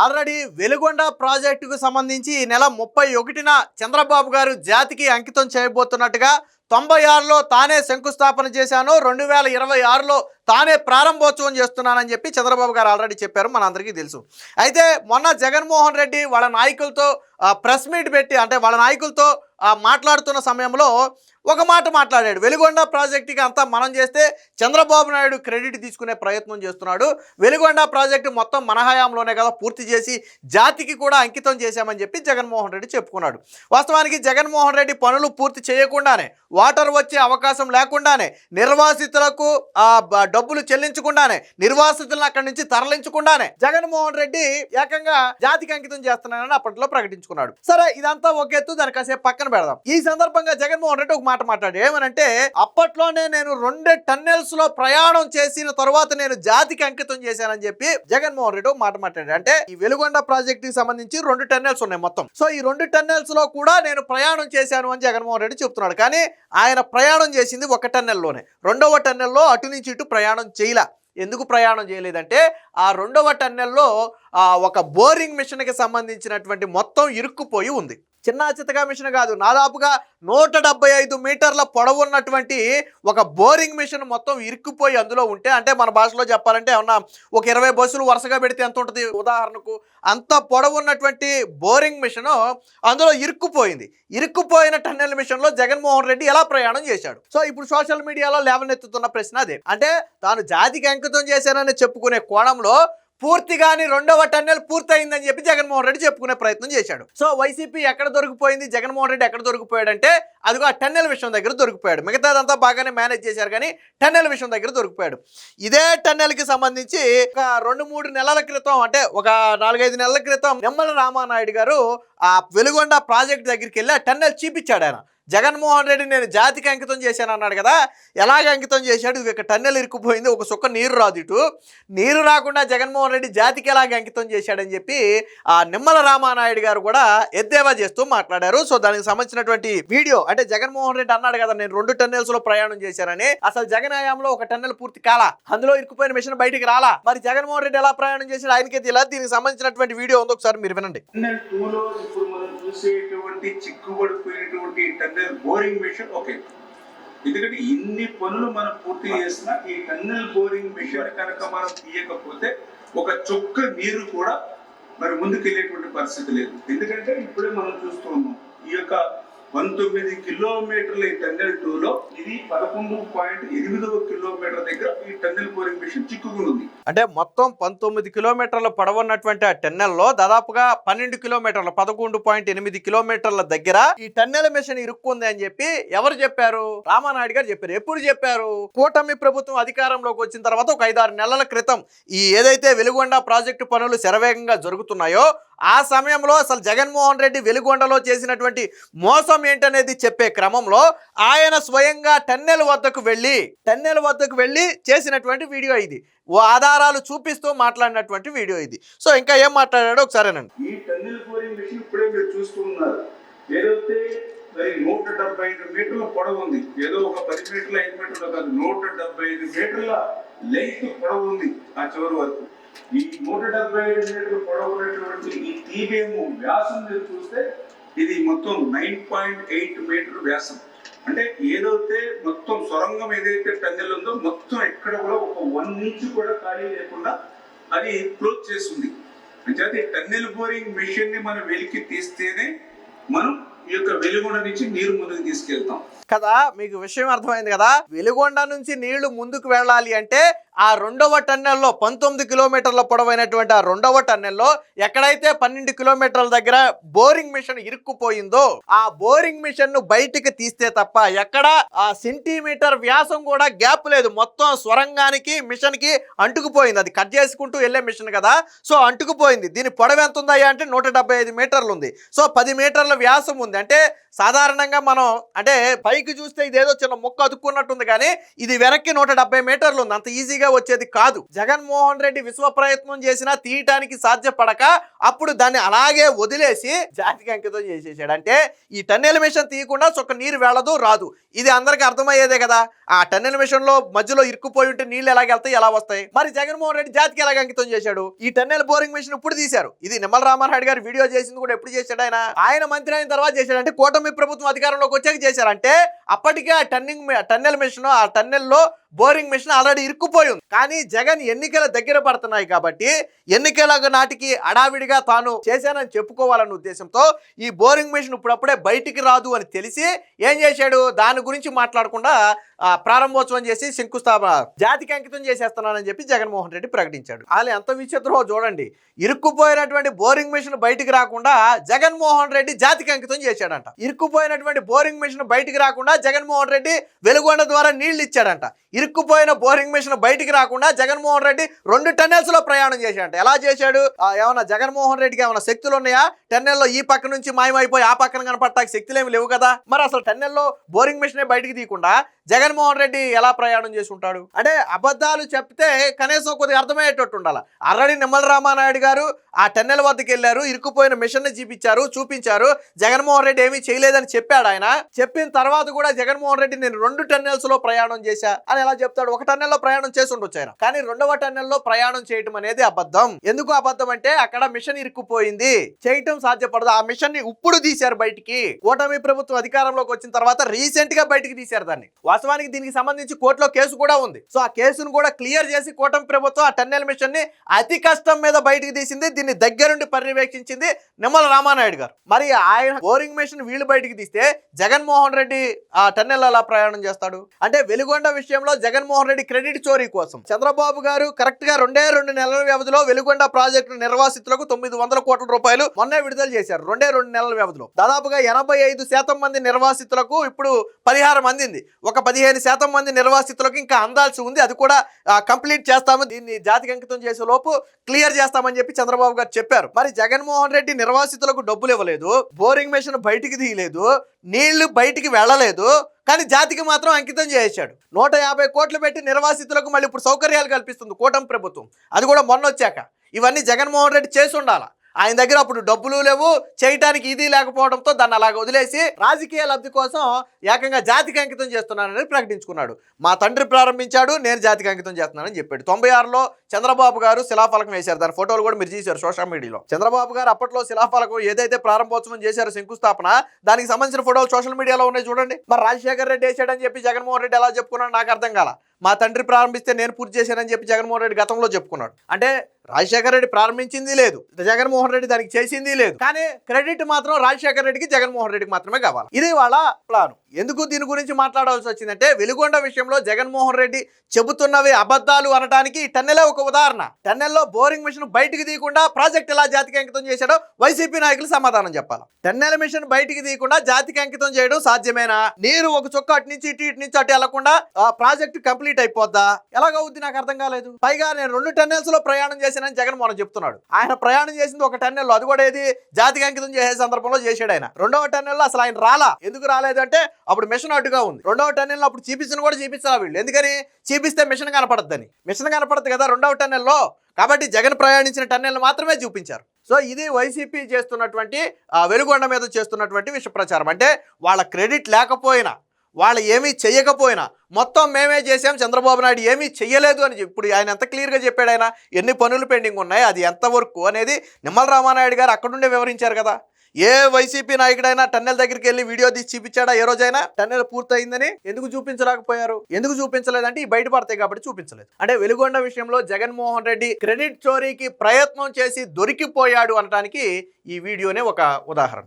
Already Veligonda ప్రాజెక్టుకు సంబంధించి ఈ నెల 31న చంద్రబాబు గారు జాతికి అంకితం చేయబోతున్నట్టుగా 96లో తానే శంకుస్థాపన చేశాను, 2026లో తానే ప్రారంభోత్సవం చేస్తున్నానని చెప్పి చంద్రబాబు గారు ఆల్రెడీ చెప్పారు, మనందరికీ తెలుసు. అయితే మొన్న జగన్మోహన్ రెడ్డి వాళ్ళ నాయకులతో ప్రెస్ మీట్ పెట్టి అంటే వాళ్ళ నాయకులతో మాట్లాడుతున్న సమయంలో ఒక మాట మాట్లాడాడు. వెలుగొండ ప్రాజెక్టుకి అంతా మనం చేస్తే చంద్రబాబు నాయుడు క్రెడిట్ తీసుకునే ప్రయత్నం చేస్తున్నాడు, వెలుగొండ ప్రాజెక్టు మొత్తం మన హయాంలోనే కదా పూర్తి చేసి జాతికి కూడా అంకితం చేశామని చెప్పి జగన్మోహన్ రెడ్డి చెప్పుకున్నాడు. వాస్తవానికి జగన్మోహన్ రెడ్డి పనులు పూర్తి చేయకుండానే, వాటర్ వచ్చే అవకాశం లేకుండానే, నిర్వాసితులకు డబ్బులు చెల్లించకుండానే, నిర్వాసితులను అక్కడి నుంచి తరలించకుండానే జగన్మోహన్ రెడ్డి ఏకంగా జాతికి అంకితం చేస్తున్నానని అప్పట్లో ప్రకటించుకున్నాడు. సరే, ఇదంతా ఒక ఎత్తు, దాని కాసేపు పక్కన పెడదాం. ఈ సందర్భంగా జగన్మోహన్ రెడ్డి ఒక మాట మాట్లాడు. ఏమనంటే, అప్పట్లోనే నేను 2 టన్నెల్స్ లో ప్రయాణం చేసిన తర్వాత నేను జాతికి అంకితం చేశానని చెప్పి జగన్మోహన్ రెడ్డి ఒక మాట మాట్లాడాడు. అంటే ఈ వెలుగొండ ప్రాజెక్ట్ కి సంబంధించి 2 టన్నెల్స్ ఉన్నాయి మొత్తం. సో ఈ 2 టన్నెల్స్ లో కూడా నేను ప్రయాణం చేశాను అని జగన్మోహన్ రెడ్డి చెప్తున్నాడు. కానీ ఆయన ప్రయాణం చేసింది 1 టన్నెల్లోనే. 2వ టన్నెల్లో అటు నుంచి ఇటు ప్రయాణం చేయలే. ఎందుకు ప్రయాణం చేయలేదంటే, ఆ 2వ టన్నెల్లో ఒక బోరింగ్ మిషన్కి సంబంధించినటువంటి మొత్తం ఇరుక్కుపోయి ఉంది. చిన్న చితగా మిషన్ కాదు, దాదాపుగా 175 మీటర్ల పొడవు ఉన్నటువంటి ఒక బోరింగ్ మిషన్ మొత్తం ఇరుక్కుపోయి అందులో ఉంటే, అంటే మన భాషలో చెప్పాలంటే ఏమన్నా ఒక 20 బస్సులు వరుసగా పెడితే ఎంత ఉంటుంది ఉదాహరణకు, అంత పొడవు ఉన్నటువంటి బోరింగ్ మిషన్ అందులో ఇరుక్కుపోయింది. ఇరుక్కుపోయిన టన్నెల్ మిషన్లో జగన్మోహన్ రెడ్డి ఎలా ప్రయాణం చేశాడు? సో ఇప్పుడు సోషల్ మీడియాలో లేవనెత్తుతున్న ప్రశ్న అదే. అంటే తాను జాతికి అంకితం చేశానని చెప్పుకునే కోణంలో పూర్తిగాని 2వ టన్నెల్ పూర్తయిందని చెప్పి జగన్మోహన్ రెడ్డి చెప్పుకునే ప్రయత్నం చేశాడు. సో వైసీపీ ఎక్కడ దొరికిపోయింది, జగన్మోహన్ రెడ్డి ఎక్కడ దొరికిపోయాడంటే అదిగో ఆ టన్నెల్ విషయం దగ్గర దొరికిపోయాడు. మిగతాదంతా బాగానే మేనేజ్ చేశారు, కానీ టన్నెల్ విషయం దగ్గర దొరికిపోయాడు. ఇదే టన్నెల్కి సంబంధించి ఒక 2-3 నెలల క్రితం, అంటే ఒక 4-5 నెలల క్రితం నిమ్మల రామానాయుడు గారు ఆ వెలుగొండ ప్రాజెక్ట్ దగ్గరికి వెళ్ళి ఆ టన్నెల్ చూపించాడు. ఆయన జగన్మోహన్ రెడ్డి నేను జాతికి అంకితం చేశాను అన్నాడు కదా, ఎలాగ అంకితం చేశాడు? ఇక టన్నెల్ ఇరుక్కుపోయింది, ఒక సుక్క నీరు రాదు, ఇటు నీరు రాకుండా జగన్మోహన్ రెడ్డి జాతికి ఎలాగ అంకితం చేశాడని చెప్పి ఆ నిమ్మల రామానాయుడు గారు కూడా ఎద్దేవా చేస్తూ మాట్లాడారు. సో దానికి సంబంధించినటువంటి వీడియో, అంటే జగన్మోహన్ రెడ్డి అన్నాడు కదా నేను 2 టన్నెల్స్ లో ప్రయాణం చేశానని, అసలు జగన్ హయాంలో 1 టన్నెల్ పూర్తి కాలా, అందులో ఇరుక్కుపోయిన మిషన్ బయటికి రాలా, మరి జగన్మోహన్ రెడ్డి ఎలా ప్రయాణం చేశాడు ఆయనకే తెలియదు. దీనికి సంబంధించినటువంటి వీడియో ఉంది, ఒకసారి మీరు వినండి. చూసేటువంటి చిక్కుబడిపోయినటువంటి టన్నెల్ బోరింగ్ మిషన్ ఓకే, ఎందుకంటే ఇన్ని పనులు మనం పూర్తి చేసిన ఈ టన్నెల్ బోరింగ్ మిషన్ కనుక మనం తీయకపోతే ఒక చుక్క నీరు కూడా మరి ముందుకెళ్ళేటువంటి పరిస్థితి లేదు. ఎందుకంటే ఇప్పుడే మనం చూస్తూ ఉన్నాం ఈ యొక్క 19 కిలోమీటర్ల ఈ టన్నెల్ 2లో ఇది 11.8 కిలోమీటర్ దగ్గర ఈ టన్నెల్ బోరింగ్ మిషన్ చిక్కుకుని ఉంది. అంటే మొత్తం 19 కిలోమీటర్ల పొడవున్నటువంటి ఆ టన్నెల్లో దాదాపుగా 12 కిలోమీటర్ల 11.8 కిలోమీటర్ల దగ్గర ఈ టన్నెల్ మిషన్ ఇరుక్కుంది అని చెప్పి ఎవరు చెప్పారు? రామానాయుడు గారు చెప్పారు. ఎప్పుడు చెప్పారు? కూటమి ప్రభుత్వం అధికారంలోకి వచ్చిన తర్వాత ఒక 5-6 నెలల క్రితం ఈ ఏదైతే వెలుగొండ ప్రాజెక్టు పనులు శరవేగంగా జరుగుతున్నాయో ఆ సమయంలో అసలు జగన్మోహన్ రెడ్డి వెలుగొండలో చేసినటువంటి మోసం ఏంటనేది చెప్పే క్రమంలో ఆయన స్వయంగా టన్నెల్ వద్దకు వెళ్ళి చేసినటువంటి వీడియో ఇది. ఓ ఆధారాలు చూపిస్తూ మాట్లాడినటువంటి వీడియో ఇది. సో ఇంకా ఏం మాట్లాడాడో ఒకసారేనండి. ఈ టన్నెల్ బోరింగ్ మిషన్ ఇప్పుడే మీరు చూస్తున్నారు, ఏదైతే 175 మీటర్ల పొడవు ఉంది, ఏదో ఒక 10 మీటర్ల 5 మీటర్ల కాదు, 175 మీటర్ల లెంగ్త్ పొడవు ఉంది ఆ చివరి వరకు. ఈ 175 మీటర్ల పొడవు ఉన్నటువంటి ఈ తీగేమో వ్యాసం మీరు చూస్తే ఇది మొత్తం 9.8 మీటర్ వ్యాసం. అంటే ఏదైతే మొత్తం సొరంగం ఏదైతే టన్నెల్ ఉందో మొత్తం ఎక్కడ కూడా ఒక 1 ఇంచ్ కూడా ఖాళీ లేకుండా అది క్లోజ్ చేస్తుంది. అంటే టన్నెల్ బోరింగ్ మిషన్ ని మనం వెలికి తీస్తేనే మనం ఈ యొక్క వెలుగొండ నుంచి నీరు ముందుకు తీసుకెళ్తాం కదా. మీకు విషయం అర్థమైంది కదా. వెలుగొండ నుంచి నీళ్లు ముందుకు వెళ్ళాలి అంటే ఆ 2వ టన్నెల్లో 19 కిలోమీటర్ల పొడవైనటువంటి ఆ 2వ టన్నెల్లో ఎక్కడైతే 12 కిలోమీటర్ల దగ్గర బోరింగ్ మిషన్ ఇరుక్కుపోయిందో ఆ బోరింగ్ మిషన్ ను బయటికి తీస్తే తప్ప ఎక్కడ ఆ సెంటీమీటర్ వ్యాసం కూడా గ్యాప్ లేదు. మొత్తం స్వరంగానికి మిషన్ కి అంటుకుపోయింది. అది కట్ చేసుకుంటూ వెళ్లే మిషన్ కదా, సో అంటుకుపోయింది. దీని పొడవు ఎంత ఉందా అంటే 175 మీటర్లు ఉంది. సో 10 మీటర్ల వ్యాసం ఉంది. అంటే సాధారణంగా మనం అంటే పైకి చూస్తే ఇదేదో చిన్న మొక్క అతుక్కున్నట్టుంది, కానీ ఇది వెనక్కి 170 మీటర్లు ఉంది. అంత ఈజీగా తిరిగే వచ్చేది కాదు. జగన్మోహన్ రెడ్డి విశ్వ ప్రయత్నం చేసినా తీయటానికి సాధ్యపడక అప్పుడు దాన్ని అలాగే వదిలేసి జాతికి అంకితం చేసేసాడు. అంటే ఈ టన్నెల్ మిషన్ తీయకుండా చొక్క నీరు వెళ్ళదు రాదు, ఇది అందరికి అర్థమయ్యేదే కదా. ఆ టన్నెల్ మిషన్ లో మధ్యలో ఇరుక్కుపోయి ఉంటే నీళ్లు ఎలాగ వెళ్తాయి, ఎలా వస్తాయి? మరి జగన్మోహన్ రెడ్డి జాతికి ఎలాగ అంకితం చేశాడు? ఈ టన్నెల్ బోరింగ్ మిషన్ ఇప్పుడు తీశారు. ఇది నిమ్మల రామానాయుడు గారు వీడియో చేసింది కూడా ఎప్పుడు చేశాడు? ఆయన మంత్రి అయిన తర్వాత చేశాడు. అంటే కూటమి ప్రభుత్వం అధికారంలోకి వచ్చాక చేశారంటే అప్పటికే ఆ టన్నెల్ మిషన్, ఆ టన్నెల్లో బోరింగ్ మిషన్ ఆల్రెడీ ఇరుక్కుపోయి ఉంది. కానీ జగన్ ఎన్నికల దగ్గర పడుతున్నాయి కాబట్టి ఎన్నికల నాటికి అడావిడిగా తాను చేశానని చెప్పుకోవాలన్న ఉద్దేశంతో ఈ బోరింగ్ మిషన్ ఇప్పుడప్పుడే బయటికి రాదు అని తెలిసి ఏం చేశాడు? దాని గురించి మాట్లాడకుండా ప్రారంభోత్సవం చేసి శంకుస్థాపన జాతికి అంకితం చేసేస్తున్నానని చెప్పి జగన్మోహన్ రెడ్డి ప్రకటించాడు. వాళ్ళు ఎంత విచిత్రమో చూడండి. ఇరుక్కుపోయినటువంటి బోరింగ్ మిషన్ బయటికి రాకుండా జగన్మోహన్ రెడ్డి జాతికి అంకితం చేశాడంట. ఇరుక్కుపోయినటువంటి బోరింగ్ మిషన్ బయటికి రాకుండా జగన్మోహన్ రెడ్డి వెలుగొండ ద్వారా నీళ్లు ఇచ్చాడంట. ఇరుక్కుపోయిన బోరింగ్ మిషన్ బయటికి రాకుండా జగన్మోహన్ రెడ్డి 2 టన్నెల్స్ లో ప్రయాణం చేశాడంట. ఎలా చేశాడు? ఏమన్నా జగన్మోహన్ రెడ్డికి ఏమైనా శక్తులు ఉన్నాయా? టన్నెల్లో ఈ పక్క నుంచి మాయమైపోయి ఆ పక్కన కనపడటానికి శక్తులు ఏమి లేవు కదా. మరి అసలు టన్నెల్లో బోరింగ్ మిషన్ బయటికి తీయకుండా జగన్మోహన్ రెడ్డి ఎలా ప్రయాణం చేసి ఉంటాడు? అంటే అబద్ధాలు చెప్తే కనీసం కొద్దిగా అర్థమయ్యేటట్టు ఉండాలి. ఆల్రెడీ నిమ్మల రామానాయుడు గారు ఆ టన్నెల్ వద్దకు వెళ్ళారు, ఇరుక్కుపోయిన మిషన్ చూపించారు. జగన్మోహన్ రెడ్డి ఏమీ చేయలేదని చెప్పాడు. ఆయన చెప్పిన తర్వాత కూడా జగన్మోహన్ రెడ్డి నేను 2 టన్నెల్స్ లో ప్రయాణం చేశా అని ఎలా చెప్తాడు? ఒక టన్నెల్లో ప్రయాణం చేసి ఉండొచ్చు ఆయన, కానీ 2వ టన్నెల్లో ప్రయాణం చేయటం అనేది అబద్ధం. ఎందుకు అబద్ధం అంటే అక్కడ మిషన్ ఇరుక్కుపోయింది, చేయటం సాధ్యపడదు. ఆ మిషన్ ని ఇప్పుడు తీశారు బయటికి. కూటమి ప్రభుత్వం అధికారంలోకి వచ్చిన తర్వాత రీసెంట్ గా బయటికి తీశారు దాన్ని. వాస్తవానికి దీనికి సంబంధించి కోర్టులో కేసు కూడా ఉంది. సో ఆ కేసును కూడా క్లియర్ చేసి కూటమి ప్రభుత్వం ఆ టన్నెల్ మిషన్ ని అతి కష్టం మీద బయటికి తీసింది. దీన్ని దగ్గరుండి పర్యవేక్షించింది నిమ్మల రామానాయుడు గారు. మరి ఆయన బోరింగ్ మిషన్ వీళ్ళు బయటికి తీస్తే జగన్మోహన్ రెడ్డి ఆ టన్నెల్ ఎలా ప్రయాణం చేస్తాడు? అంటే వెలుగొండ విషయంలో జగన్మోహన్ రెడ్డి క్రెడిట్ చోరీ కోసం చంద్రబాబు గారు కరెక్ట్ గా 2 నెలల వ్యవధిలో వెలుగొండ ప్రాజెక్టు నిర్వాసితులకు 900 కోట్ల రూపాయలు మొన్నే విడుదల చేశారు. 2 నెలల వ్యవధిలో దాదాపుగా 85% మంది నిర్వాసితులకు ఇప్పుడు పరిహారం అందింది. ఒక 15% మంది నిర్వాసితులకు ఇంకా అందాల్సి ఉంది. అది కూడా కంప్లీట్ చేస్తాము, దీన్ని జాతికి అంకితం చేసే లోపు క్లియర్ చేస్తామని చెప్పి చంద్రబాబు గారు చెప్పారు. మరి జగన్మోహన్ రెడ్డి నిర్వాసితులకు డబ్బులు ఇవ్వలేదు, బోరింగ్ మిషన్ బయటికి తీయలేదు, నీళ్లు బయటికి వెళ్ళలేదు, కానీ జాతికి మాత్రం అంకితం చేశాడు. 150 కోట్లు పెట్టి నిర్వాసితులకు మళ్ళీ ఇప్పుడు సౌకర్యాలు కల్పిస్తుంది కూటమి ప్రభుత్వం. అది కూడా మొన్న వచ్చాక. ఇవన్నీ జగన్మోహన్ రెడ్డి చేసి ఉండాలా. ఆయన దగ్గర అప్పుడు డబ్బులు లేవు, చేయటానికి ఇది లేకపోవడంతో దాన్ని అలాగ వదిలేసి రాజకీయ లబ్ధి కోసం ఏకంగా జాతికి అంకితం చేస్తున్నానని ప్రకటించుకున్నాడు. మా తండ్రి ప్రారంభించాడు, నేను జాతికి అంకితం చేస్తున్నానని చెప్పాడు. 96లో చంద్రబాబు గారు శిలాఫలకం వేశారు. దాని ఫోటోలు కూడా మీరు చూశారు సోషల్ మీడియాలో. చంద్రబాబు గారు అప్పట్లో శిలాఫలకం ఏదైతే ప్రారంభోత్సవం చేశారో శంకుస్థాపన, దానికి సంబంధించిన ఫోటోలు సోషల్ మీడియాలో ఉన్నాయి చూడండి. మరి రాజశేఖర్ రెడ్డి వేసాడని చెప్పి జగన్మోహన్ రెడ్డి ఎలా చెప్పుకున్నాడు నాకు అర్థం కాల. మా తండ్రి ప్రారంభిస్తే నేను పూర్తి చేశానని చెప్పి జగన్మోహన్ రెడ్డి గతంలో చెప్పుకున్నాడు. అంటే రాజశేఖర్ రెడ్డి ప్రారంభించింది లేదు, జగన్మోహన్ రెడ్డి దానికి చేసింది లేదు, కానీ క్రెడిట్ మాత్రం రాజశేఖర్ రెడ్డికి జగన్మోహన్ రెడ్డికి మాత్రమే కావాలి. ఇది వాళ్ళ ప్లాన్. ఎందుకు దీని గురించి మాట్లాడాల్సి వచ్చిందంటే వెలుగొండ విషయంలో జగన్మోహన్ రెడ్డి చెబుతున్నవి అబద్ధాలు అనడానికి టన్నెలే ఒక ఉదాహరణ. టన్నెల్లో బోరింగ్ మిషన్ బయటికి తీయకుండా ప్రాజెక్ట్ ఎలా జాతికి అంకితం చేశాడో వైసీపీ నాయకులు సమాధానం చెప్పాలి. టన్నెల్ మిషన్ బయటికి తీయకుండా జాతికి అంకితం చేయడం సాధ్యమేనా? నీరు ఒక చొక్క అటు నుంచి ఇటు నుంచి అటు వెళ్లకుండా ఆ ప్రాజెక్ట్ కంప్లీట్ అయిపోద్దా? ఎలాగవుద్ది నాకు అర్థం కాలేదు. పైగా నేను 2 టన్నెల్స్ లో ప్రయాణం చేశానని జగన్మోహన్ చెప్తున్నాడు. ఆయన ప్రయాణం చేసింది ఒక టన్నెల్లో, అది కూడా ఏది జాతికి అంకితం చేసే సందర్భంలో చేశాడు. ఆయన 2వ టన్నెల్లో అసలు ఆయన రాలా. ఎందుకు రాలేదంటే అప్పుడు మిషన్ అడ్డుగా ఉంది. 2వ టన్నెల్లో అప్పుడు చూపించిన కూడా చూపించాలా వీళ్ళు. ఎందుకని? చూపిస్తే మిషన్ కనపడద్దని. మిషన్ కనపడదు కదా 2వ టన్నెల్లో. కాబట్టి జగన్ ప్రయాణించిన టన్నెల్ మాత్రమే చూపించారు. సో ఇది వైసీపీ చేస్తున్నటువంటి వెలుగొండ మీద చేస్తున్నటువంటి విష ప్రచారం. అంటే వాళ్ళ క్రెడిట్ లేకపోయినా, వాళ్ళు ఏమీ చెయ్యకపోయినా మొత్తం మేమే చేసాం, చంద్రబాబు నాయుడు ఏమీ చెయ్యలేదు అని ఇప్పుడు ఆయన ఎంత క్లియర్గా చెప్పాడు. ఆయన ఎన్ని పనులు పెండింగ్ ఉన్నాయి, అది ఎంతవరకు అనేది నిమ్మల రామానాయుడు గారు అక్కడుండే వివరించారు కదా. ఏ వైసీపీ నాయకుడైనా టన్నెల్ దగ్గరికి వెళ్ళి వీడియో తీసి చూపించాడా ఏ రోజైనా? టన్నెల్ పూర్తయిందని ఎందుకు చూపించలేకపోయారు? ఎందుకు చూపించలేదంటే ఈ బయటపడతాయి కాబట్టి చూపించలేదు. అంటే వెలుగొండ విషయంలో జగన్మోహన్ రెడ్డి క్రెడిట్ చోరీకి ప్రయత్నం చేసి దొరికిపోయాడు అనడానికి ఈ వీడియోనే ఒక ఉదాహరణ.